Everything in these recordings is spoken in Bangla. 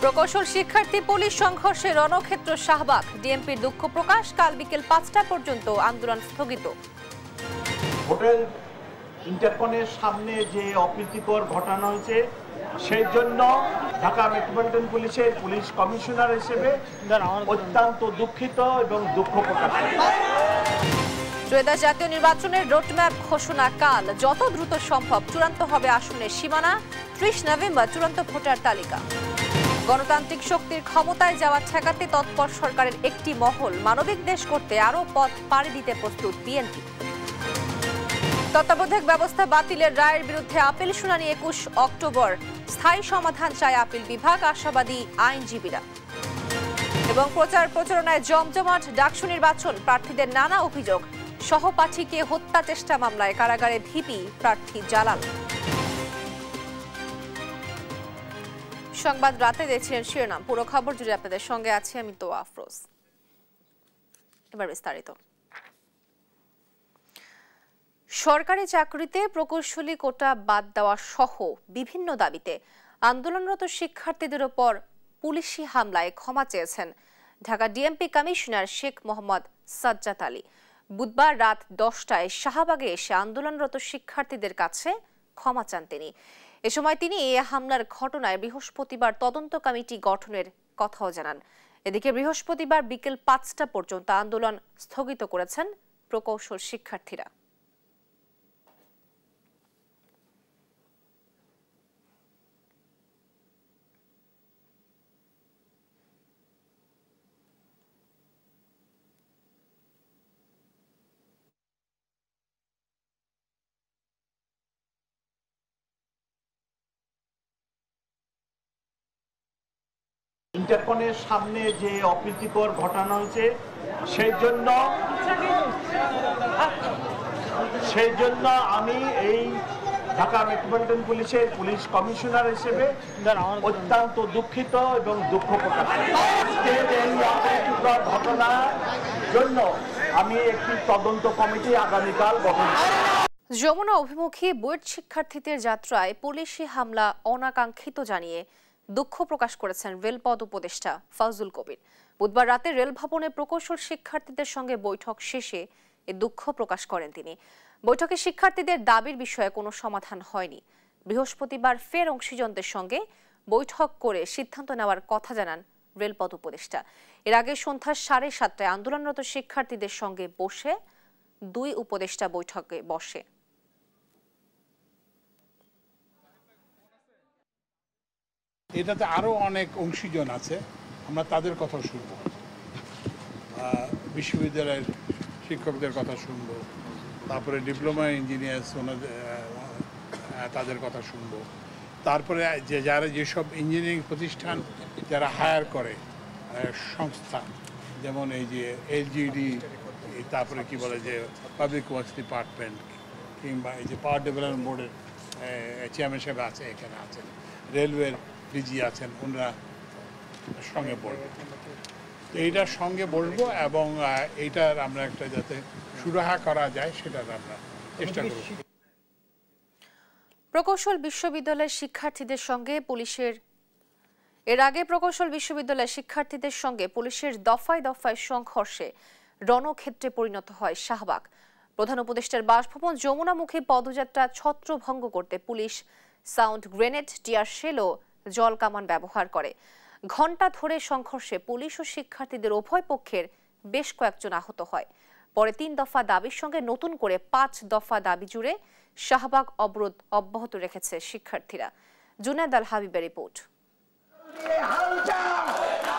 প্রকৌশল শিক্ষার্থী পুলিশ সংঘর্ষে রণক্ষেত্র শাহবাগ। ডিএমপির দুঃখ প্রকাশ। কাল বিকেল ৫টা পর্যন্ত আন্দোলন স্থগিত। হোটেল ইন্টারকনের সামনে যে অপ্রীতিকর ঘটনা হয়েছে সেই জন্য ঢাকা মেট্রোপলিটন পুলিশের পুলিশ কমিশনার হিসেবে অত্যন্ত দুঃখিত এবং দুঃখ প্রকাশ করছি। ত্রয়োদশ জাতীয় নির্বাচনের রোডম্যাপ ঘোষণা কাল। যত দ্রুত সম্ভব চূড়ান্ত হবে আসনের সীমানা। ৩০ নভেম্বর চূড়ান্ত ভোটার তালিকা। গণতান্ত্রিক শক্তির ক্ষমতায় যাওয়া ঠেকাতে তৎপর সরকারের একটি মহল। মানবিক দেশ করতে আরও পথ পাড়ি দিতে প্রস্তুত বিএনপি। তত্ত্বাবধায়ক ব্যবস্থা বাতিলের রায়ের বিরুদ্ধে আপিল শুনানি ২১ অক্টোবর। স্থায়ী সমাধান চায় আপিল বিভাগ, আশাবাদী আইনজীবীরা। এবং প্রচার প্রচারণায় জমজমাট ডাকসু নির্বাচন। প্রার্থীদের নানা অভিযোগ। সহপাঠীকে হত্যা চেষ্টা মামলায় কারাগারে ভিপি প্রার্থী জালাল। সংবাদ রাতে দেখছিলেন শিরোনাম। পুরো খবর জুড়ে আপনাদের সঙ্গে আছি আমি তোয়া আফরোজ। এবার বিস্তারিত। সরকারি চাকরিতে প্রকৌশলী কোটা বাদ দেওয়া সহ বিভিন্ন দাবিতে আন্দোলনরত শিক্ষার্থীদের ওপর পুলিশি হামলায় ক্ষমা চেয়েছেন ঢাকা ডিএমপি কমিশনার শেখ মোহাম্মদ সাজ্জাদ আলী। বুধবার রাত 10টায় শাহবাগে এসে আন্দোলনরত শিক্ষার্থীদের কাছে ক্ষমা চান তিনি। এ সময় তিনি এই হামলার ঘটনায় বৃহস্পতিবার তদন্ত কমিটি গঠনের কথাও জানান। এদিকে বৃহস্পতিবার বিকেল ৫টা পর্যন্ত আন্দোলন স্থগিত করেছেন প্রকৌশল শিক্ষার্থীরা। ইন্টারকনের সামনে যে অপ্রীতিকর ঘটনা হয়েছে সেই জন্য আমি এই ঢাকা মেট্রোপলিটন পুলিশের পুলিশ কমিশনার হিসেবে অত্যন্ত দুঃখিত এবং দুঃখ প্রকাশ করছি। এই অপ্রীতিকর ঘটনার জন্য আমি একটি তদন্ত কমিটি আগামীকাল গঠন করব। যমুনা অভিমুখী বুয়েট শিক্ষার্থীদের যাত্রায় পুলিশি হামলা অনাকাঙ্ক্ষিত জানিয়ে দুঃখ প্রকাশ করেছেন রেলপথ উপদেষ্টা ফাউজুল কবির। বুধবার রাতে রেল ভবনে প্রকৌশল শিক্ষার্থীদের সঙ্গে বৈঠক শেষে এ দুঃখ প্রকাশ করেন তিনি। বৈঠকে শিক্ষার্থীদের দাবির বিষয়ে কোনো সমাধান হয়নি। বৃহস্পতিবার ফের অংশীজনদের সঙ্গে বৈঠক করে সিদ্ধান্ত নেওয়ার কথা জানান রেলপথ উপদেষ্টা। এর আগে সন্ধ্যা 7:30টায় আন্দোলনরত শিক্ষার্থীদের সঙ্গে বসে দুই উপদেষ্টা বৈঠকে বসে। এটাতে আরও অনেক অংশীজন আছে, আমরা তাদের কথা শুনব, বিশ্ববিদ্যালয়ের শিক্ষকদের কথা শুনব, তারপরে ডিপ্লোমা ইঞ্জিনিয়ার্স তাদের কথা শুনব, তারপরে যেসব ইঞ্জিনিয়ারিং প্রতিষ্ঠান যারা হায়ার করে সংস্থা, যেমন এই যে এলজিডি, তারপরে কি বলে যে পাবলিক ওয়ার্কস ডিপার্টমেন্ট, কিংবা এই যে পাওয়ার ডেভেলপমেন্ট বোর্ডের চেয়ারম্যান সাহেব আছে, এখানে আছেন, রেলওয়ের ডিজি আছেন, ওনারা সঙ্গে বলবো। তো এইটার সঙ্গে বলবো এবং এইটার আমরা একটা যাতে সুরাহা করা যায় সেটার আমরা চেষ্টা করব। প্রকৌশল বিশ্ববিদ্যালয়ের শিক্ষার্থীদের সঙ্গে পুলিশের শিক্ষার্থীদের সঙ্গে পুলিশের দফায় দফায় সংঘর্ষে রণক্ষেত্রে পরিণত হয় শাহবাগ। প্রধান উপদেষ্টার বাসভবন যমুনামুখী পদযাত্রা ছত্রভঙ্গ করতে police sound grenade, tear shell ও জল কামান ব্যবহার করে। ঘণ্টা ধরে সংঘর্ষে পুলিশ ও শিক্ষার্থীদের উভয় পক্ষের বেশ কয়েকজন আহত হয়। পরে 3 দফা দাবির সঙ্গে নতুন করে 5 দফা দাবি জুড়ে শাহবাগ অবরোধ অব্যাহত রেখেছে শিক্ষার্থীরা। জুনায়েদ আল হাবিবের রিপোর্ট।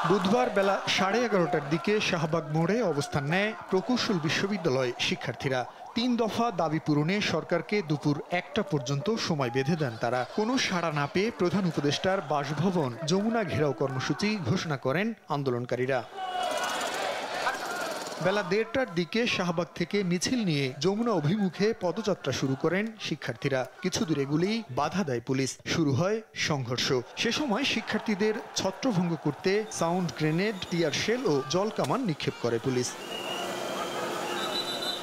বুধবার বেলা 11:30টার দিকে শাহবাগ মোড়ে অবস্থান নেয় প্রকৌশল বিশ্ববিদ্যালয় শিক্ষার্থীরা। 3 দফা দাবি পূরণে সরকারকে দুপুর 1টা পর্যন্ত সময় বেঁধে দেন তারা। কোনো সাড়া না পেয়ে প্রধান উপদেষ্টার বাসভবন যমুনা ঘেরাও কর্মসূচি ঘোষণা করেন আন্দোলনকারীরা। বেলা 1:30টার দিকে শাহবাগ থেকে মিছিল নিয়ে যমুনা অভিমুখে পদযাত্রা শুরু করেন শিক্ষার্থীরা। কিছু দূর এগুলেই বাধা দেয় পুলিশ। শুরু হয় সংঘর্ষ। সে সময় শিক্ষার্থীদের ছত্রভঙ্গ করতে সাউন্ড গ্রেনেড, টিয়ার শেল ও জল কামান নিক্ষেপ করে পুলিশ।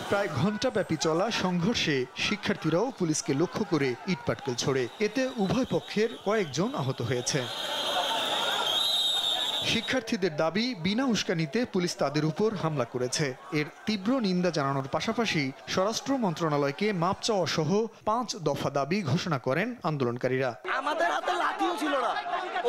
প্রায় ঘণ্টাব্যাপী চলা সংঘর্ষে শিক্ষার্থীরাও পুলিশকে লক্ষ্য করে ইটপাটকেল ছোড়ে। এতে উভয় পক্ষের কয়েকজন আহত হয়েছে। শিক্ষার্থীদের দাবি, বিনা উস্কানিতে পুলিশ তাদের উপর হামলা করেছে। এর তীব্র নিন্দা জানানোর পাশাপাশি স্বরাষ্ট্র মন্ত্রণালয়কে মাপ চাওয়া সহ 5 দফা দাবি ঘোষণা করেন আন্দোলনকারীরা। আমাদের হাতে লাঠিও ছিল না,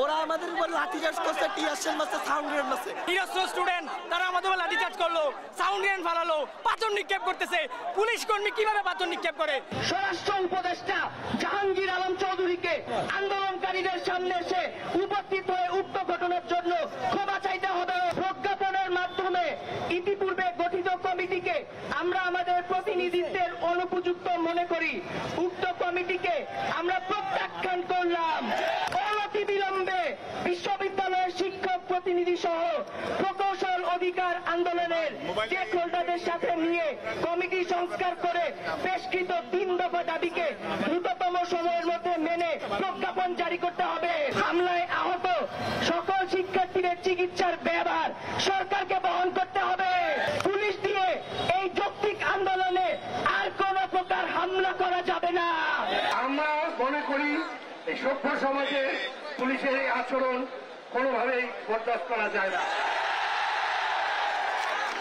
ওরা আমাদের উপর লাঠিচার্জ করছে, টিয়ার শেল মারছে, সাউন্ড গ্রেনেড মারছে। নিরস্ত্র স্টুডেন্ট তারা আমাদের উপর লাঠিচার্জ করলো, সাউন্ড গ্রেনেড ফালালো, পাথর নিক্ষেপ করতেছে। পুলিশ কর্মী কিভাবে পাথর নিক্ষেপ করে? স্বরাষ্ট্র উপদেষ্টা জাহাঙ্গীর আলম চৌধুরীকে আন্দোলনকারীদের সামনে এসে উপস্থিত হয়ে উক্ত ঘটনার জন্য ক্ষমা চাইতে হবে। প্রজ্ঞাপনের মাধ্যমে ইতিপূর্বে গঠিত কমিটিকে আমরা আমাদের প্রতিনিধিত্বের অনুপযুক্ত মনে করি। উক্ত কমিটিকে আমরা প্রত্যাখ্যান করলাম। অনতিবিলম্বে বিশ্ববিদ্যালয়ের শিক্ষক প্রতিনিধি সহ প্রকৌশল অধিকার আন্দোলনের স্টেক হোল্ডারদের সাথে নিয়ে কমিটি সংস্কার করে পেশকৃত 3 দফা দাবিকে দ্রুততম সময়ের মধ্যে মেনে প্রজ্ঞাপন জারি করতে হবে। হামলায় আহত সকল শিক্ষার্থীদের চিকিৎসার ব্যয়ভার সরকারকে বহন করতে হবে। পুলিশ দিয়ে এই যৌক্তিক আন্দোলনে আর কোন প্রকার হামলা করা যাবে না। আমরা মনে করি এই সভ্য সমাজে পুলিশের এই আচরণ কোনোভাবেই বরদাস্ত করা যায় না।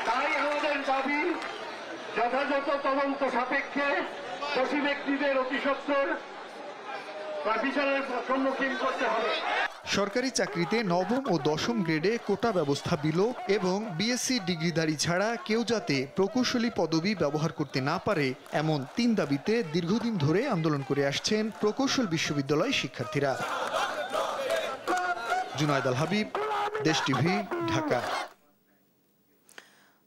তাই আমাদের দাবি, যথাযথ তদন্ত সাপেক্ষে দোষী ব্যক্তিদের অতি সত্বর বিচারের সম্মুখীন করতে হবে। সরকারি চাকরিতে 9ম ও 10ম গ্রেডে কোটা ব্যবস্থা বিলোপ এবং বিএসসি ডিগ্রিধারী ছাড়া কেউ যাতে প্রকৌশলী পদবি ব্যবহার করতে না পারে, এমন 3 দাবিতে দীর্ঘদিন ধরে আন্দোলন করে আসছেন প্রকৌশল বিশ্ববিদ্যালয় শিক্ষার্থীরা। জুনায়েদ আল হাবিব, দেশ টিভি, ঢাকা।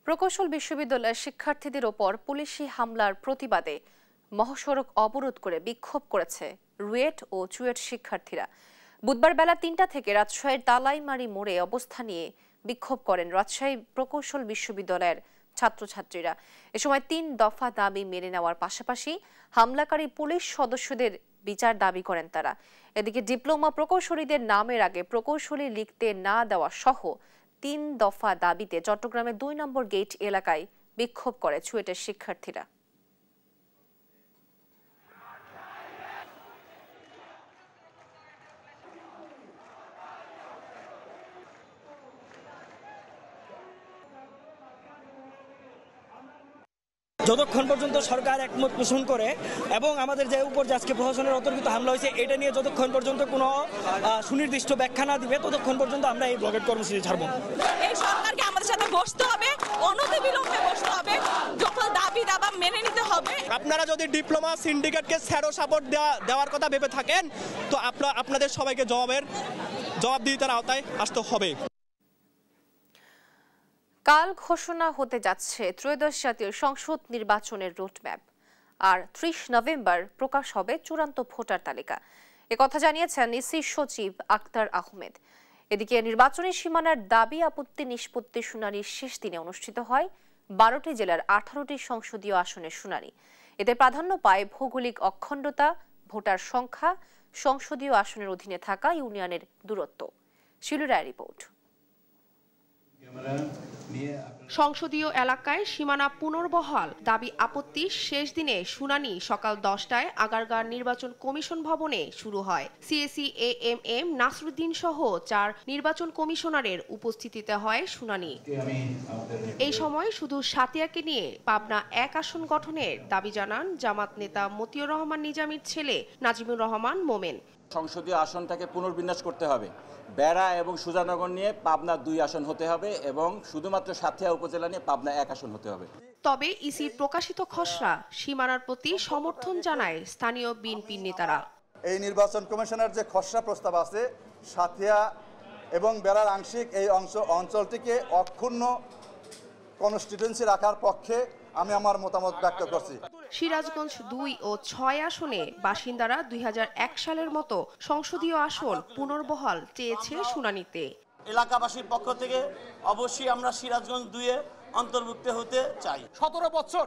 প্রকৌশল বিশ্ববিদ্যালয়ের শিক্ষার্থীদের ওপর পুলিশি হামলার প্রতিবাদে মহাসড়ক অবরোধ করে বিক্ষোভ করেছে রুয়েট ও চুয়েট শিক্ষার্থীরা। বুধবার বেলা 3টা থেকে রাজশাহীর তালাইমারি মোড়ে অবস্থান নিয়ে বিক্ষোভ করেন রাজশাহী প্রকৌশল বিশ্ববিদ্যালয়ের ছাত্রছাত্রীরা। এ সময় 3 দফা দাবি মেনে নেওয়ার পাশাপাশি হামলাকারী পুলিশ সদস্যদের বিচার দাবি করেন তারা। এদিকে ডিপ্লোমা প্রকৌশলীদের নামের আগে প্রকৌশলী লিখতে না দেওয়া সহ 3 দফা দাবিতে চট্টগ্রামের 2 নম্বর গেট এলাকায় বিক্ষোভ করে চুয়েটের শিক্ষার্থীরা। যতক্ষণ পর্যন্ত সরকার একমত পোষণ করে এবং আমাদের যে উপর আজকে প্রশাসনের অতর্কিত হামলা হয়েছে এটা নিয়ে যতক্ষণ পর্যন্ত কোনো সুনির্দিষ্ট ব্যাখ্যা না দিবে ততক্ষণ পর্যন্ত আমরা এই ব্লকেট কর্মসূচি ছাড়ব। এই সরকারকে আমাদের সাথে বসতে হবে, অনতিবিলম্বে বসতে হবে, যত দাবি দাবা মেনে নিতে হবে। আপনারা যদি ডিপ্লোমা সিন্ডিকেটকে স্যারো সাপোর্ট দেওয়ার কথা ভেবে থাকেন তো আপনাদের সবাইকে জবাবদিহিতার আওতায় আসতে হবে। কাল ঘোষণা হতে যাচ্ছে ত্রয়োদশ জাতীয় সংসদ নির্বাচনের রুটম্যাপ, আর 30 নভেম্বর প্রকাশ হবে চূড়ান্ত ভোটার তালিকা। একথা জানিয়েছেন ইসি সচিব আক্তার আহমেদ। এদিকে নির্বাচনী সীমানার দাবি আপত্তি নিষ্পত্তি শুনানির শেষ দিনে অনুষ্ঠিত হয় 12টি জেলার 18টি সংসদীয় আসনের শুনানি। এতে প্রাধান্য পায় ভৌগোলিক অখণ্ডতা, ভোটার সংখ্যা, সংসদীয় আসনের অধীনে থাকা ইউনিয়নের দূরত্ব। শিলু রায় রিপোর্ট। সংসদীয় এলাকায় সীমানা পুনর্বহাল দাবি আপত্তি শেষ দিনে শুনানি সকাল 10টায় আগারগাঁও নির্বাচন কমিশন ভবনে শুরু হয়। সিএসি এএমএম নাসরুদ্দিন সহ 4 নির্বাচন কমিশনারের উপস্থিতিতে হয় শুনানি। এই সময় শুধু সাতিয়াকে নিয়ে পাবনা 1 আসন গঠনের দাবি জানান জামাত নেতা মতিউর রহমান নিজামীর ছেলে নাজিমুর রহমান মোমেন। সংসদীয় আসনটাকে পুনর্বিন্যাস করতে হবে। বেড়া এবং সুজানগর নিয়ে পাবনা 2 আসন হতে হবে এবং শুধুমাত্র সাতক্ষীরা উপজেলা নিয়ে পাবনা 1 আসন হতে হবে। তবে ইসির প্রকাশিত খসড়া সীমানার প্রতি সমর্থন জানায় স্থানীয় বিএনপি নেতারা। এই নির্বাচন কমিশনের যে খসড়া প্রস্তাব আছে, সাতক্ষীরা এবং বেড়ার আংশিক এই অঞ্চলটিকে অক্ষুণ্ণ কনস্টিটিউয়েন্সি রাখার পক্ষে আমি আমার মতামত ব্যক্ত করছি। সিরাজগঞ্জ 2 ও 6 আসনে বাসিন্দারা 2001 সালের মতো সংসদীয় আসন পুনর্বহাল চেয়েছে শুনানিতে। এলাকাবাসীর পক্ষ থেকে অবশ্যই আমরা সিরাজগঞ্জ 2-এ অন্তর্ভুক্ত হতে চাই। 17 বছর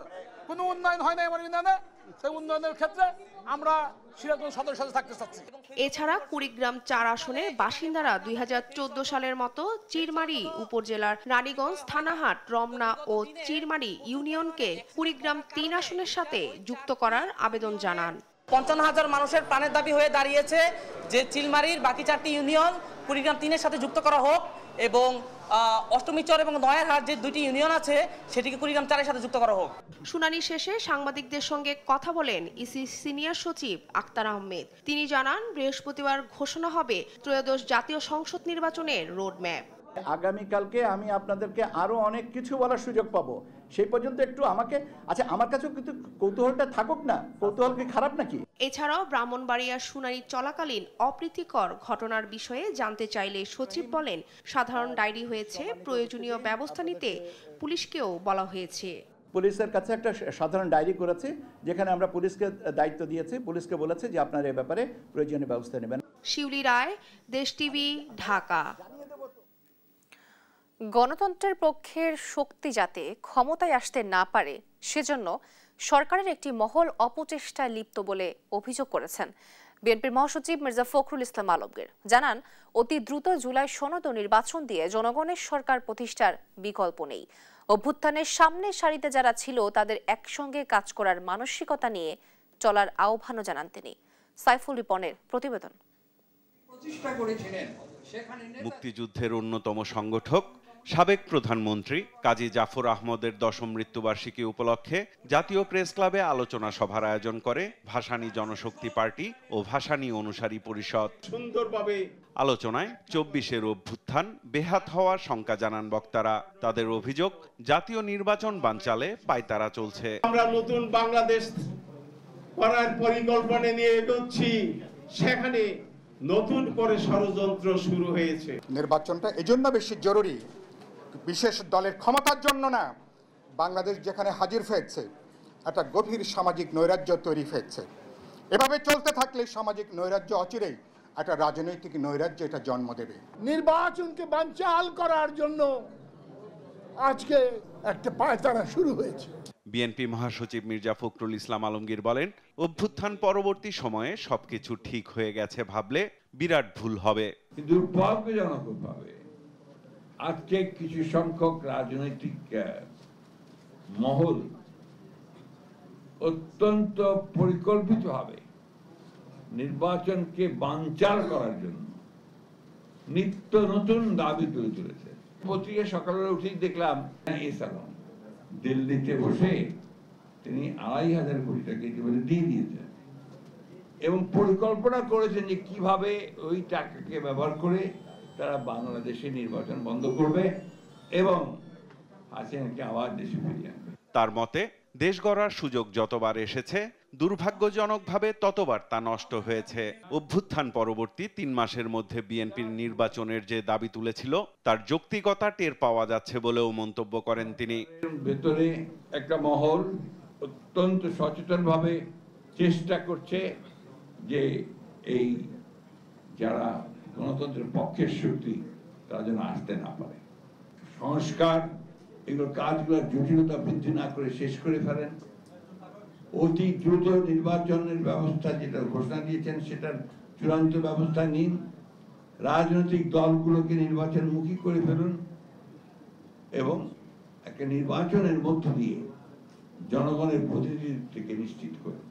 কোনো উন্নয়ন হয় না আমার ইউনিয়নে, সেই উন্নয়নের ক্ষেত্রে আমরা সিরাজগঞ্জ সদর সাথে থাকতে চাচ্ছি। এছাড়া কুড়িগ্রাম 4 আসনের বাসিন্দারা 2014 সালের মতো চিরমারি উপজেলার রানীগঞ্জ, থানাহাট, রমনা ও চিরমারি ইউনিয়নকে কুড়িগ্রাম 3 আসনের সাথে যুক্ত করার আবেদন জানান। 55,000 মানুষের প্রাণের দাবি হয়ে দাঁড়িয়েছে যে চিলমারির বাকি 4টি ইউনিয়ন কুড়িগ্রাম 3-এর সাথে যুক্ত করা হোক এবং অষ্টমীচর এবং নয়ারহাট যে দুইটি ইউনিয়ন আছে সেটিকে কুড়িগ্রাম 4-এর সাথে যুক্ত করা হোক। শুনানি শেষে সাংবাদিকদের সঙ্গে কথা বলেন ইসি সিনিয়র সচিব আক্তার আহমেদ। তিনি জানান বৃহস্পতিবার ঘোষণা হবে ত্রয়োদশ জাতীয় সংসদ নির্বাচনের রোডম্যাপ। আগামীকালকে আমি আপনাদেরকে আরো অনেক কিছু বলার সুযোগ পাবো, সেই পর্যন্ত একটু আমাকে আমার কাছেও কিন্তু কৌতূহলটা থাকুক না। কৌতূহল কি খারাপ নাকি? এছাড়াও ব্রাহ্মণবাড়িয়ার শুনানি চলাকালীন অপ্রীতিকর ঘটনার বিষয়ে জানতে চাইলে সচিব বলেন সাধারণ ডায়েরি হয়েছে, প্রয়োজনীয় ব্যবস্থা নিতে পুলিশকেও বলা হয়েছে। পুলিশের কাছে একটা সাধারণ ডায়েরি করেছে, যেখানে আমরা পুলিশকে দায়িত্ব দিয়েছি, পুলিশকে বলেছে যে আপনারা এই ব্যাপারে প্রয়োজনীয় ব্যবস্থা নেবেন। শিউলি রায়, দেশ টিভি, ঢাকা। গণতন্ত্রের পক্ষের শক্তি যাতে ক্ষমতায় আসতে না পারে সেজন্য সরকারের একটি মহল অপচেষ্টায় লিপ্ত বলে অভিযোগ করেছেন বিএনপির মহাসচিব মির্জা ফখরুল ইসলাম আলমগীর। জানান অতি দ্রুত জুলাই সনদ ও নির্বাচন দিয়ে জনগণের সরকার প্রতিষ্ঠার বিকল্প নেই। অভ্যুত্থানের সামনের সারিতে যারা ছিল তাদের একসঙ্গে কাজ করার মানসিকতা নিয়ে চলার আহ্বানও জানান তিনি। সাইফুল রিপনের প্রতিবেদন। মুক্তিযুদ্ধের অন্যতম সংগঠক সাবেক প্রধানমন্ত্রী কাজী জাফর আহমদের 10ম মৃত্যুবার্ষিকী উপলক্ষে জাতীয় প্রেস ক্লাবে আলোচনা সভার আয়োজন করে ভাসানী জনশক্তি পার্টি ও ভাসানী অনুসারী পরিষদ। সুন্দরভাবে আলোচনায় 24-এর অভ্যুত্থান বেহাত হওয়ার শঙ্কা জানান বক্তারা। তাদের অভিযোগ জাতীয় নির্বাচন বানচালে পায়তারা চলছে। আমরা নতুন বাংলাদেশ করার পরিকল্পনা নিয়ে এগোচ্ছি, সেখানে নতুন করে ষড়যন্ত্র শুরু হয়েছে। নির্বাচনটা এজন্য বেশি জরুরি, বিশেষ দলের ক্ষমতার জন্য না। বাংলাদেশ যেখানে হাজির হয়েছে একটা গভীর সামাজিক নৈরাজ্য তৈরি হয়েছে। এভাবে চলতে থাকলে সামাজিক নৈরাজ্য অচিরেই একটা রাজনৈতিক নৈরাজ্য এটা জন্ম দেবে। নির্বাচনকে বানচাল করার জন্য আজকে একটা পায়তারা শুরু হয়েছে। বিএনপি মহাসচিব মির্জা ফখরুল ইসলাম আলমগীর বলেন অভ্যুত্থান পরবর্তী সময়ে সবকিছু ঠিক হয়ে গেছে ভাবলে বিরাট ভুল হবে। দুর্ভাগ্যজনকভাবে আজকে কিছু সংখ্যক রাজনৈতিক মহল অত্যন্ত পরিকল্পিতভাবে নির্বাচনকে বানচাল করার জন্য নিত্য নতুন দাবি তুলে তুলেছে। পত্রিকা সকালে উঠেই দেখলাম দিল্লিতে বসে তিনি 2,500 কোটি টাকা ইতিমধ্যে দিয়ে দিয়েছেন এবং পরিকল্পনা করেছেন যে কিভাবে ওই টাকাকে ব্যবহার করে তারা বাংলাদেশে নির্বাচন বন্ধ করবে এবং হাসিনাকে আবার দেশে ফিরিয়ে আনবে। তার মতে দেশ গড়ার সুযোগ যতবার এসেছে দুর্ভাগ্যজনকভাবে ততবার তা নষ্ট হয়েছে। অভ্যুত্থান পরবর্তী 3 মাসের মধ্যে বিএনপির নির্বাচনের যে দাবি তুলেছিল তার যৌক্তিকতা টের পাওয়া যাচ্ছে বলেও মন্তব্য করেন তিনি। ভেতরে একটা মহল অত্যন্ত সচেতনভাবে চেষ্টা করছে যে এই যারা গণতন্ত্রের পক্ষের শক্তি তারা যেন আসতে না পারে। সংস্কার এগুলো কাজগুলোর জটিলতা বৃদ্ধি না করে শেষ করে ফেলেন। অতি দ্রুত নির্বাচনের ব্যবস্থা যেটা ঘোষণা দিয়েছেন সেটার চূড়ান্ত ব্যবস্থা নিন। রাজনৈতিক দলগুলোকে নির্বাচনমুখী করে ফেলুন এবং একটা নির্বাচনের মধ্য দিয়ে জনগণের প্রতিনিধিত্বকে নিশ্চিত করুন।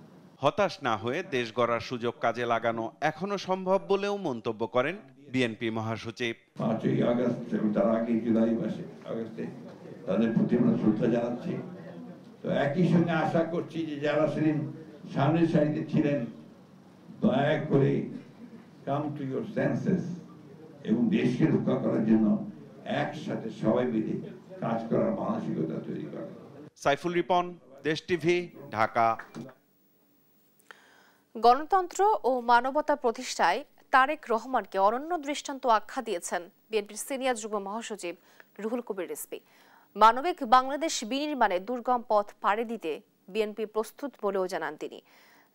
হতাশ না হয়ে দেশ গড়ার সুযোগ কাজে লাগানো এখনো সম্ভব বলেও মন্তব্য করেন বিএনপি মহাসচিব। 5ই আগস্ট এবং তার আগে জুলাই মাসে আগস্টে তাদের প্রতি আমরা শ্রদ্ধা জানাচ্ছি। তো একই সঙ্গে আশা করছি যে যারা সেদিন সামনের সারিতে ছিলেন দয়া করে কাম টু ইউর সেন্সেস এবং দেশকে রক্ষা করার জন্য একসাথে সবাই মিলে কাজ করার মানসিকতা তৈরি করে। সাইফুল রিপন, দেশ টিভি, ঢাকা। গণতন্ত্র ও মানবতা প্রতিষ্ঠায় তারেক রহমানকে অনন্য দৃষ্টান্ত আখ্যা দিয়েছেন বিএনপির সিনিয়র যুগ্ম মহাসচিব রুহুল কবির রিজভী। মানবিক বাংলাদেশ বিনির্মাণে দুর্গম পথ পাড়ি দিতে বিএনপি প্রস্তুত বলেও জানান তিনি।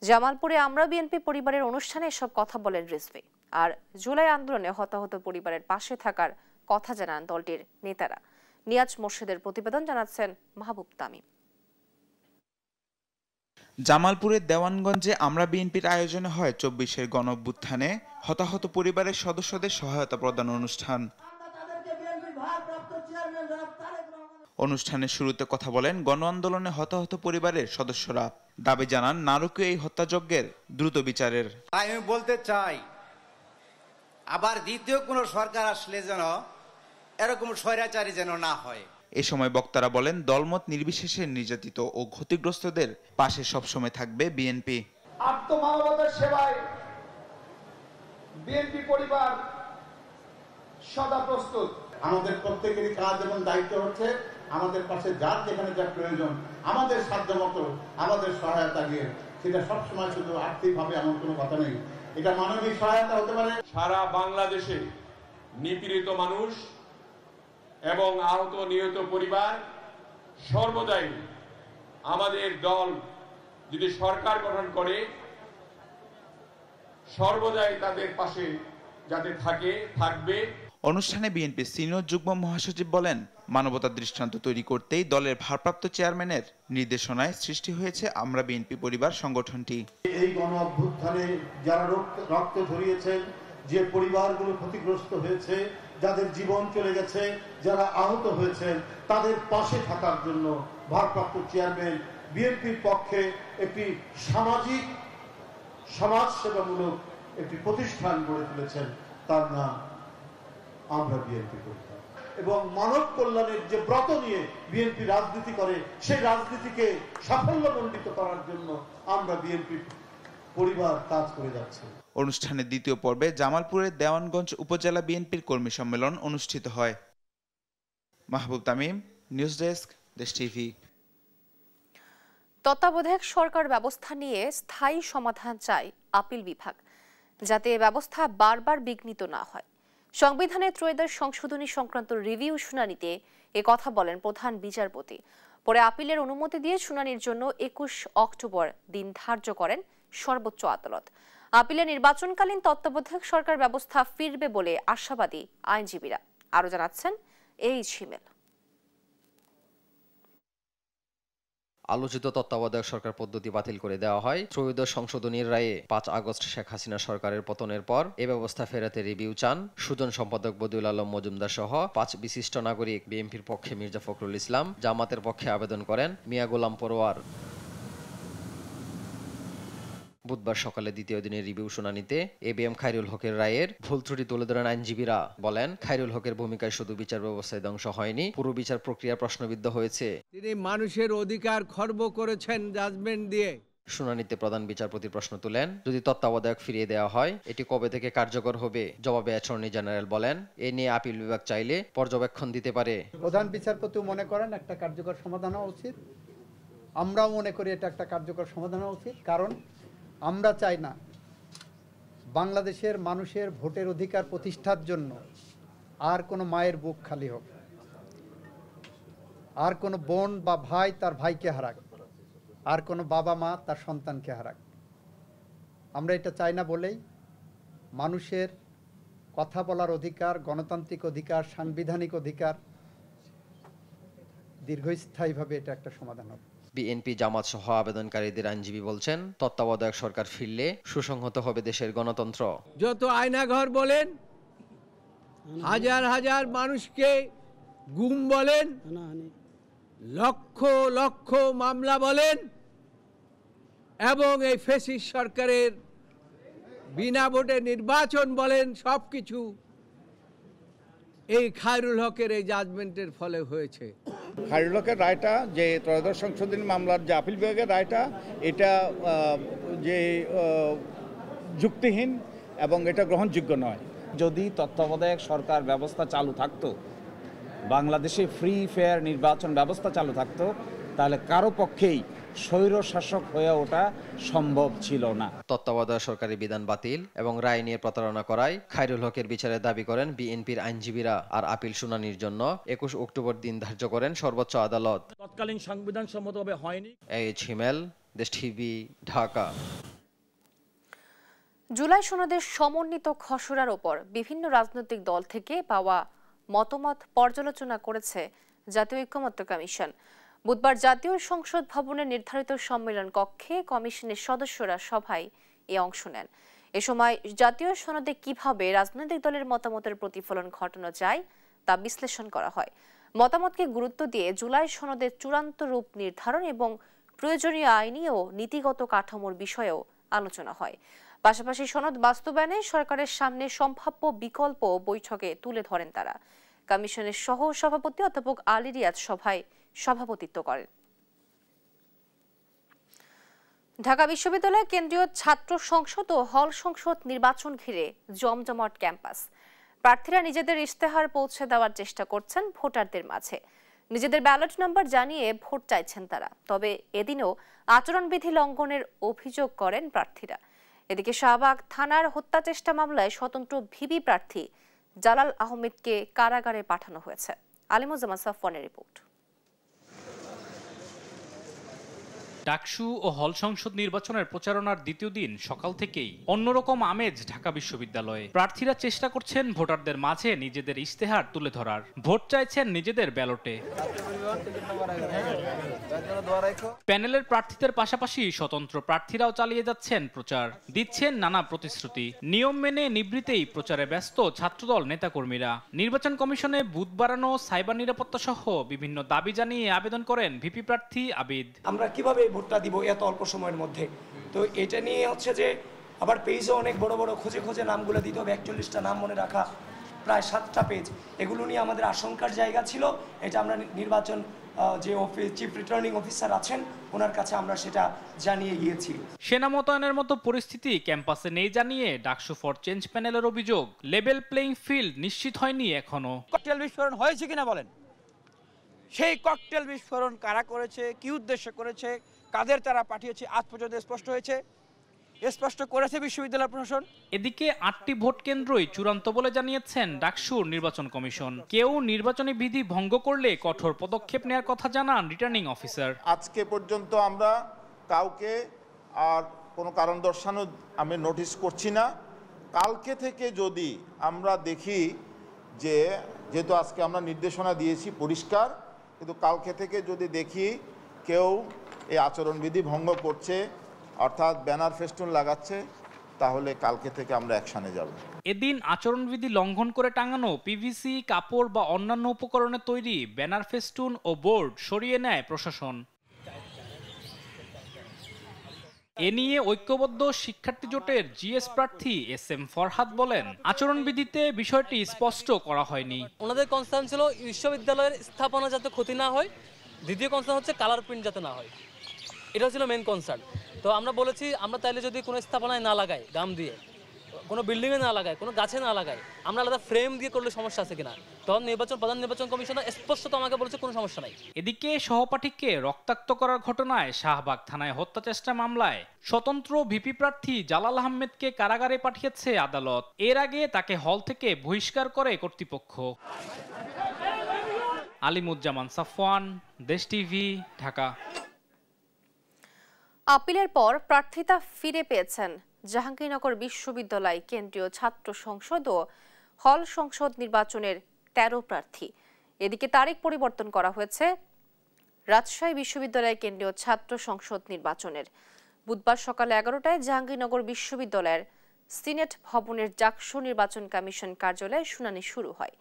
জামালপুরে আমরা বিএনপি পরিবারের অনুষ্ঠানে এসব কথা বলেন রিজভী। আর জুলাই আন্দোলনে হতাহত পরিবারের পাশে থাকার কথা জানান দলটির নেতারা। নিয়াজ মোর্শেদের প্রতিবেদন জানাচ্ছেন মাহবুব তামিম। জামালপুরের দেওয়ানগঞ্জে আমরা বিএনপির আয়োজনে হয় 24-এর গণঅভ্যুত্থানে হতাহত পরিবারের সদস্যদের সহায়তা প্রদান অনুষ্ঠান। অনুষ্ঠানের শুরুতে কথা বলেন গণ আন্দোলনে হতাহত পরিবারের সদস্যরা। দাবি জানান নারকীয় এই হত্যাযজ্ঞের দ্রুত বিচারের। আমি বলতে চাই আবার দ্বিতীয় কোনো সরকার আসলে যেন এরকম স্বৈরাচারী যেন না হয়। এ সময় বক্তারা বলেন, দলমত নির্বিশেষে নির্যাতিত ও ক্ষতিগ্রস্তদের পাশে সবসময় থাকবে বিএনপি। আত্মমানবতার সেবায় বিএনপি পরিবার সদা প্রস্তুত। আমাদের প্রত্যেকেরই কাজ এবং দায়িত্ব হচ্ছে আমাদের পাশে যার যেখানে যা প্রয়োজন আমাদের সাধ্যমতো আমাদের সহায়তা দিয়ে, সেটা সবসময় শুধু আর্থিকভাবে এমন কোনো কথা নেই, এটা মানবিক সহায়তা হতে পারে। সারা বাংলাদেশে নিপীড়িত মানুষ এবং আহত নিহত পরিবার সর্বদাই আমাদের দল যদি সরকার গঠন করে সর্বদাই তাদের পাশে যাতে থাকবে। অনুষ্ঠানে বিএনপির সিনিয়র যুগ্ম মহাসচিব বলেন, মানবতার দৃষ্টান্ত তৈরি করতেই দলের ভারপ্রাপ্ত চেয়ারম্যানের নির্দেশনায় সৃষ্টি হয়েছে আমরা বিএনপি পরিবার সংগঠনটি। এই গণ অভ্যুত্থানে যারা রক্ত ঝরিয়েছেন, যে পরিবারগুলো ক্ষতিগ্রস্ত হয়েছে, যাদের জীবন চলে গেছে, যারা আহত হয়েছেন, তাদের পাশে থাকার জন্য ভারপ্রাপ্ত চেয়ারম্যান বিএনপির পক্ষে একটি সমাজসেবামূলক একটি প্রতিষ্ঠান গড়ে তুলেছেন, তার নাম আমরা বিএনপি পরিবার। এবং মানব কল্যাণের যে ব্রত নিয়ে বিএনপি রাজনীতি করে, সেই রাজনীতিকে সাফল্যমণ্ডিত করার জন্য আমরা বিএনপি পরিবার কাজ করে যাচ্ছে। অনুষ্ঠানের দ্বিতীয় পর্বে জামালপুরের দেওয়ানগঞ্জ উপজেলা বিএনপির কর্মী সম্মেলন অনুষ্ঠিত হয়। মাহবুব তামিম, নিউজ ডেস্ক, দেশ টিভি। তত্ত্বাবধায়ক সরকার ব্যবস্থা নিয়ে স্থায়ী সমাধান চায় আপিল বিভাগ, যাতে ব্যবস্থা বারবার বিঘ্নিত না হয়। সংবিধানের ত্রয়োদশ সংশোধনী সংক্রান্ত রিভিউ শুনানিতে কথা বলেন প্রধান বিচারপতি। পরে আপিলের অনুমতি দিয়ে শুনানির জন্য 21 অক্টোবর দিন ধার্য করেন সর্বোচ্চ আদালত। আপিলে নির্বাচনকালীন তত্ত্বাবধায়ক সরকার ব্যবস্থা ফিরবে বলে আশাবাদী আইনজীবীরা। আরো জানাচ্ছেন এই ঝিমেল। আলোচিত তত্ত্বাবধায়ক সরকার পদ্ধতি বাতিল করে দেওয়া হয় ত্রয়োদশ সংশোধনীর রায়ে 5 আগস্ট শেখ হাসিনা সরকারের পতনের পর এ ব্যবস্থা ফেরাতে রিভিউ চান সুজন সম্পাদক বদিউল আলম মজুমদার সহ 5 বিশিষ্ট নাগরিক। বিএনপির পক্ষে মির্জা ফখরুল ইসলাম, জামাতের পক্ষে আবেদন করেন মিয়া গোলাম পরোয়ার। বুধবার সকালে দ্বিতীয় দিনের রিভিউ শুনানিতে এবিএম খায়রুল হকের রায়ের ভুল ত্রুটি তুলে ধরেন আইনজীবীরা। বলেন, খায়রুল হকের ভূমিকায় শুধু বিচার ব্যবস্থায় ধ্বংস হয়নি, পুরো বিচার প্রক্রিয়া প্রশ্নবিদ্ধ হয়েছে। তিনি মানুষের অধিকার খর্ব করেছেন জাজমেন্ট দিয়ে। শুনানিতে প্রধান বিচারপতি প্রশ্ন তুলেন, যদি তত্ত্বাবধায়ক ফিরিয়ে দেওয়া হয় এটি কবে থেকে কার্যকর হবে? জবাবে অ্যাটর্নি জেনারেল বলেন, এ নিয়ে আপিল বিভাগ চাইলে পর্যবেক্ষণ দিতে পারে। প্রধান বিচারপতি মনে করেন একটা কার্যকর সমাধান হওয়া উচিত, আমরাও মনে করি এটা একটা কার্যকর সমাধান হওয়া উচিত। কারণ আমরা চাই না বাংলাদেশের মানুষের ভোটের অধিকার প্রতিষ্ঠার জন্য আর কোনো মায়ের বুক খালি হোক, আর কোনো বোন বা ভাই তার ভাইকে হারাক, আর কোনো বাবা মা তার সন্তানকে হারাক। আমরা এটা চাই না বলেই মানুষের কথা বলার অধিকার, গণতান্ত্রিক অধিকার, সাংবিধানিক অধিকার দীর্ঘস্থায়ীভাবে এটা একটা সমাধান হবে। বিএনপি, জামাত সহ আবেদনকারীদের আইনজীবী বলছেন, তত্ত্বাবধায়ক সরকার ফিরলে সুসংহত হবে দেশের গণতন্ত্র। যত আয়নাঘর বলেন, হাজার হাজার মানুষকে গুম বলেন, লক্ষ লক্ষ মামলা বলেন, এবং এই ফ্যাসিস্ট সরকারের বিনা ভোটে নির্বাচন বলেন, সবকিছু এই খায়রুল হকের এই জাজমেন্টের ফলে হয়েছে। খায়রুল হকের রায়টা, যে ত্রয়োদশ সংশোধনী মামলার যে আপিল বিভাগের রায়টা, এটা যে যুক্তিহীন এবং এটা গ্রহণযোগ্য নয়। যদি তত্ত্বাবধায়ক সরকার ব্যবস্থা চালু থাকতো, বাংলাদেশে ফ্রি ফেয়ার নির্বাচন ব্যবস্থা চালু থাকতো, তাহলে কারো পক্ষেই স্বৈর শাসক হয়ে ওঠা সম্ভব ছিল না। তত্ত্বাবধায়ক সরকারের বিধান বাতিল এবং রায় নিয়ে প্রতারণা করায় খায়রুল হকের বিচারের দাবি করেন বিএনপির আইনজীবীরা। আর আপিল শুনানির জন্য 21 অক্টোবর দিন ধার্য করেন সর্বোচ্চ আদালত। তৎকালীন সংবিধান সম্মতভাবে হয়নি। এই ঝিমেল, দেশ টিভি, ঢাকা। জুলাই সনদের সমন্বিত খসড়ার ওপর বিভিন্ন রাজনৈতিক দল থেকে পাওয়া মতামত পর্যালোচনা করেছে জাতীয় ঐকমত্য কমিশন। বুধবার জাতীয় সংসদ ভবনের নির্ধারিত সম্মেলন কক্ষে কমিশনের সদস্যরা সভায় অংশ নেন। এ সময় জাতীয় সনদে কিভাবে রাজনৈতিক দলের মতামতের প্রতিফলন ঘটানো যায় তা বিশ্লেষণ করা হয়। মতামতকে গুরুত্ব দিয়ে জুলাই সনদের চূড়ান্ত রূপ নির্ধারণ এবং প্রয়োজনীয় আইনি ও নীতিগত কাঠামোর বিষয়েও আলোচনা হয়। পাশাপাশি সনদ বাস্তবায়নে সরকারের সামনে সম্ভাব্য বিকল্প বৈঠকে তুলে ধরেন তারা। কমিশনের সহ সভাপতি অধ্যাপক আলী রিয়াদ সভায় সভাপতিত্ব করেন। ঢাকা বিশ্ববিদ্যালয় কেন্দ্রীয় ছাত্র সংসদ ও হল সংসদ নির্বাচন ঘিরে জমজমাট ক্যাম্পাস। প্রার্থীরা নিজেদের ইশতেহার পৌঁছে দেওয়ার চেষ্টা করছেন ভোটারদের মাঝে। নিজেদের ব্যালট নাম্বার জানিয়ে ভোট চাইছেন তারা। তবে এদিনও আচরণবিধি লঙ্ঘনের অভিযোগ করেন প্রার্থীরা। এদিকে শাহবাগ থানার হত্যা চেষ্টা মামলায় স্বতন্ত্র ভিপি প্রার্থী জালাল আহমেদকে কারাগারে পাঠানো হয়েছে। আলিমুজ্জামান সাফওয়ানের রিপোর্ট। ডাকসু ও হল সংসদ নির্বাচনের প্রচারণার দ্বিতীয় দিন সকাল থেকেই অন্যরকম আমেজ ঢাকা বিশ্ববিদ্যালয়ে। প্রার্থীরা চেষ্টা করছেন ভোটারদের মাঝে নিজেদের ইশতেহার তুলে ধরার। ভোট চাইছেন নিজেদের ব্যালটে। প্যানেলের প্রার্থীদের পাশাপাশি স্বতন্ত্র প্রার্থীরাও চালিয়ে যাচ্ছেন প্রচার, দিচ্ছেন নানা প্রতিশ্রুতি। নিয়ম মেনে নিবৃত্তেই প্রচারে ব্যস্ত ছাত্রদল নেতাকর্মীরা। নির্বাচন কমিশনে বুথ বাড়ানো, সাইবার নিরাপত্তা সহ বিভিন্ন দাবি জানিয়ে আবেদন করেন ভিপি প্রার্থী আবিদ। আমরা কিভাবে ভোটটা দিব এত অল্প সময়ের মধ্যে, তো এটা নিয়ে হচ্ছে যে আবার পেজও অনেক বড় বড় খুঁজে খুঁজে নামগুলো দিতে হবে, 41টা নাম মনে রাখা, প্রায় 7টা পেজ। এগুলো নিয়ে আমাদের আশঙ্কার জায়গা ছিল। এটা আমরা নির্বাচন যে চিফ রিটার্নিং অফিসার আছেন ওনার কাছে আমরা সেটা জানিয়ে গিয়েছি। সেনা মোতায়েনের মতো পরিস্থিতি ক্যাম্পাসে নেই জানিয়ে ডাকসু ফর চেঞ্জ প্যানেলের অভিযোগ, লেভেল প্লেইং ফিল্ড নিশ্চিত হয়নি এখনো। ককটেল বিস্ফোরণ হয়েছে কিনা বলেন, সেই ককটেল বিস্ফোরণ কারা করেছে, কি উদ্দেশ্যে করেছে, কাদের তারা পাঠিয়েছে, আজ পর্যন্ত স্পষ্ট হয়েছে, স্পষ্ট করেছে বিশ্ববিদ্যালয় প্রশাসন। এদিকে 8টি ভোট কেন্দ্রই চূড়ান্ত বলে জানিয়েছেন ডাকসুর নির্বাচন কমিশন। কেউ নির্বাচনী বিধি ভঙ্গ করলে কঠোর পদক্ষেপ নেওয়ার কথা জানান রিটার্নিং অফিসার। আজকে পর্যন্ত আমরা কাউকে আর কোনো কারণ দর্শানো আমি নোটিশ করছি না। কালকে থেকে যদি আমরা দেখি যে, যেহেতু আজকে আমরা নির্দেশনা দিয়েছি পরিষ্কার, কিন্তু কালকে থেকে যদি দেখি কেউ এই আচরণবিধি ভঙ্গ করছে, অর্থাৎ ব্যানার ফেস্টুন লাগাচ্ছে, তাহলে কালকে থেকে আমরা অ্যাকশনে যাব। এদিন আচরণবিধি লঙ্ঘন করে টাঙানো পিভিসি, কাপড় বা অন্যান্য উপকরণে তৈরি ব্যানার ফেস্টুন ও বোর্ড সরিয়ে নেয় প্রশাসন। এ নিয়ে ঐক্যবদ্ধ শিক্ষার্থী জোটের জিএস প্রার্থী এস এম ফরহাদ বলেন, আচরণবিধিতে বিষয়টি স্পষ্ট করা হয়নি। ওনাদের কনসার্ন ছিল বিশ্ববিদ্যালয়ের স্থাপনা যাতে ক্ষতি না হয়, দ্বিতীয় কনসার্ন হচ্ছে কালার প্রিন্ট যাতে না হয়, এটা ছিল মেন কনসার্ন। তো আমরা বলেছি আমরা তাইলে যদি কোনো স্থাপনায় না লাগাই, গাম দিয়ে কোনো বিল্ডিংয়ে না লাগাই, কোনো গাছে না লাগাই, আমরা আলাদা ফ্রেম দিয়ে করলে সমস্যা আছে কিনা। তখন প্রধান নির্বাচন কমিশনার স্পষ্টত আমাকে বলেছে কোনো সমস্যা নাই। এদিকে সহপাঠীকে রক্তাক্ত করার ঘটনায় শাহবাগ থানায় হত্যা চেষ্টা মামলায় স্বতন্ত্র ভিপি প্রার্থী জালাল আহমেদকে কারাগারে পাঠিয়েছে আদালত। এর আগে তাকে হল থেকে বহিষ্কার করে কর্তৃপক্ষ। আলিমুজ্জামান সাফওয়ান, দেশ টিভি, ঢাকা। আপিলের পর প্রার্থিতা ফিরে পেয়েছেন জাহাঙ্গীরনগর বিশ্ববিদ্যালয় কেন্দ্রীয় ছাত্র সংসদ ও হল সংসদ নির্বাচনের 13 প্রার্থী। এদিকে তারিখ পরিবর্তন করা হয়েছে রাজশাহী বিশ্ববিদ্যালয় কেন্দ্রীয় ছাত্র সংসদ নির্বাচনের। বুধবার সকাল 11টায় জাহাঙ্গীরনগর বিশ্ববিদ্যালয়ের সিনেট ভবনের ডাকসু নির্বাচন কমিশন কার্যালয়ে শুনানি শুরু হয়।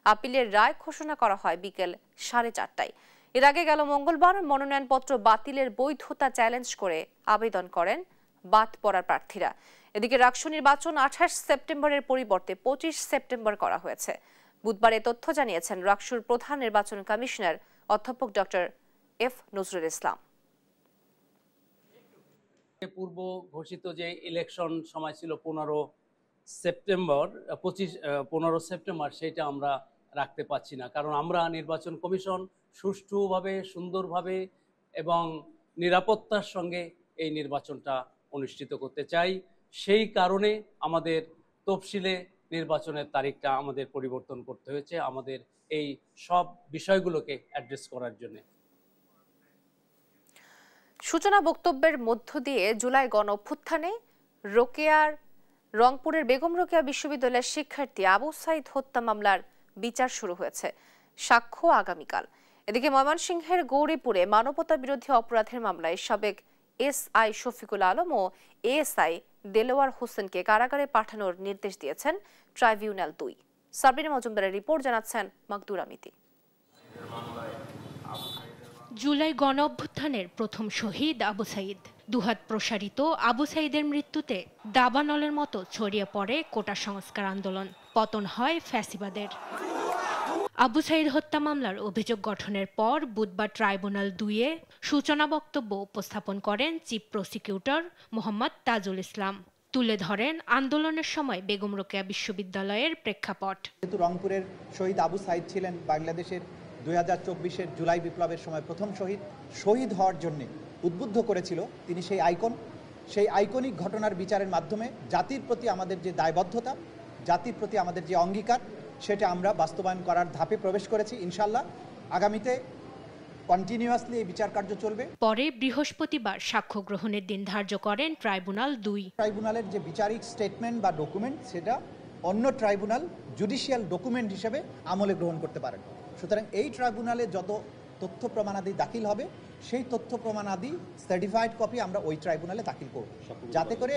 আপিলের রায় ঘোষণা করা হয় বিকেল 4:30টায়। এর আগে গেল মঙ্গলবার মনোনয়নপত্র বাতিলের বৈধতা চ্যালেঞ্জ করে আবেদন করেন বাদ পড়া প্রার্থীরা। এদিকে ডাকসু নির্বাচন 28 সেপ্টেম্বরের পরিবর্তে 25 সেপ্টেম্বর করা হয়েছে। বুধবার এ তথ্য জানিয়েছেন ডাকসুর প্রধান নির্বাচন কমিশনার অধ্যাপক ডক্টর এফ নজরুল ইসলাম। পূর্ব ঘোষিত যে ইলেকশন সময় ছিল 15 সেপ্টেম্বর, 15 সেপ্টেম্বর, সেটা আমরা রাখতে পারছি না, কারণ আমরা নির্বাচন কমিশন সুষ্ঠুভাবে, সুন্দরভাবে এবং নিরাপত্তার সঙ্গে এই নির্বাচনটা অনুষ্ঠিত করতে চাই। সেই কারণে আমাদের তফসিলে নির্বাচনের তারিখটা আমাদের পরিবর্তন করতে হয়েছে, আমাদের এই সব বিষয়গুলোকে অ্যাড্রেস করার জন্য। সূচনা বক্তব্যের মধ্য দিয়ে জুলাই গণ অভ্যুত্থানে রংপুরের বেগম রোকেয়া বিশ্ববিদ্যালয়ের শিক্ষার্থী আবু সাইদ হত্যা মামলার বিচার শুরু হয়েছে। সাক্ষ্য আগামীকাল। এদিকে ময়মনসিংহের গৌরীপুরে মানবতা বিরোধী অপরাধের মামলায় সাবেক এসআই শফিকুল আলম ও এএসআই দেলোয়ার হোসেনকে কারাগারে পাঠানোর নির্দেশ দিয়েছেন ট্রাইব্যুনাল 2। সাবরিনা মজুমদারের রিপোর্ট, জানাচ্ছেন মাকদুরা মিতি। জুলাই গণ অভ্যুত্থানের প্রথম শহীদ আবু সাইদ। দুহাত প্রসারিত আবু সাইদের মৃত্যুতে দাবানলের মতো ছড়িয়ে পড়ে কোটা সংস্কার আন্দোলন। পতন হয় ফ্যাসিবাদের। আবু সাইদ হত্যা মামলার অভিযোগ গঠনের পর বুধবার ট্রাইব্যুনাল 2-এ সূচনা বক্তব্য উপস্থাপন করেন চিফ প্রসিকিউটর মোহাম্মদ তাজুল ইসলাম। তুলে ধরেন আন্দোলনের সময় বেগম রোকেয়া বিশ্ববিদ্যালয়ের প্রেক্ষাপট। যেহেতু রংপুরের শহীদ আবু সাইদ ছিলেন বাংলাদেশের 2024-এর জুলাই বিপ্লবের সময় প্রথম শহীদ হওয়ার জন্য উদ্বুদ্ধ করেছিল তিনি সেই আইকনিক ঘটনার বিচারের মাধ্যমে জাতির প্রতি আমাদের যে দায়বদ্ধতা, জাতির প্রতি আমাদের যে অঙ্গীকার, সেটা আমরা বাস্তবায়ন করার ধাপে প্রবেশ করেছি। ইনশাআল্লাহ আগামীতে কন্টিনিউয়াসলি এই বিচার কার্য চলবে। পরে বৃহস্পতিবার সাক্ষ্য গ্রহণের দিন ধার্য করেন ট্রাইব্যুনাল 2। ট্রাইব্যুনালের যে বিচারিক স্টেটমেন্ট বা ডকুমেন্ট সেটা অন্য ট্রাইব্যুনাল জুডিশিয়াল ডকুমেন্ট হিসেবে আমলে গ্রহণ করতে পারেন। সুতরাং এই ট্রাইব্যুনালে যত তথ্য প্রমাণাদি দাখিল হবে সেই তথ্য প্রমাণাদি সার্টিফাইড কপি আমরা ওই ট্রাইব্যুনালে দাখিল করব, যাতে করে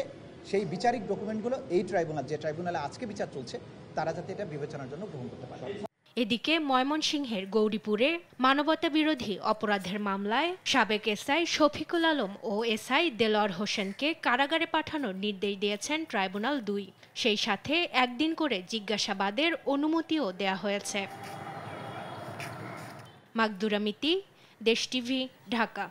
সেই বিচারিক ডকুমেন্টগুলো এই ট্রাইব্যুনাল, যে ট্রাইব্যুনালে আজকে বিচার চলছে, তারা যাতে এটা বিবেচনার জন্য গ্রহণ করতে পারে। এদিকে ময়মনসিংহের গৌরীপুরে মানবতা বিরোধী অপরাধের মামলায় সাবেক এসআই শফিকুল আলম ও এসআই দেলোয়ার হোসেনকে কারাগারে পাঠানোর নির্দেশ দিয়েছেন ট্রাইব্যুনাল 2। সেই সাথে একদিন করে জিজ্ঞাসাবাদের অনুমতিও দেয়া হয়েছে। মাকদুরা মিতি, দেশ টিভি, ঢাকা।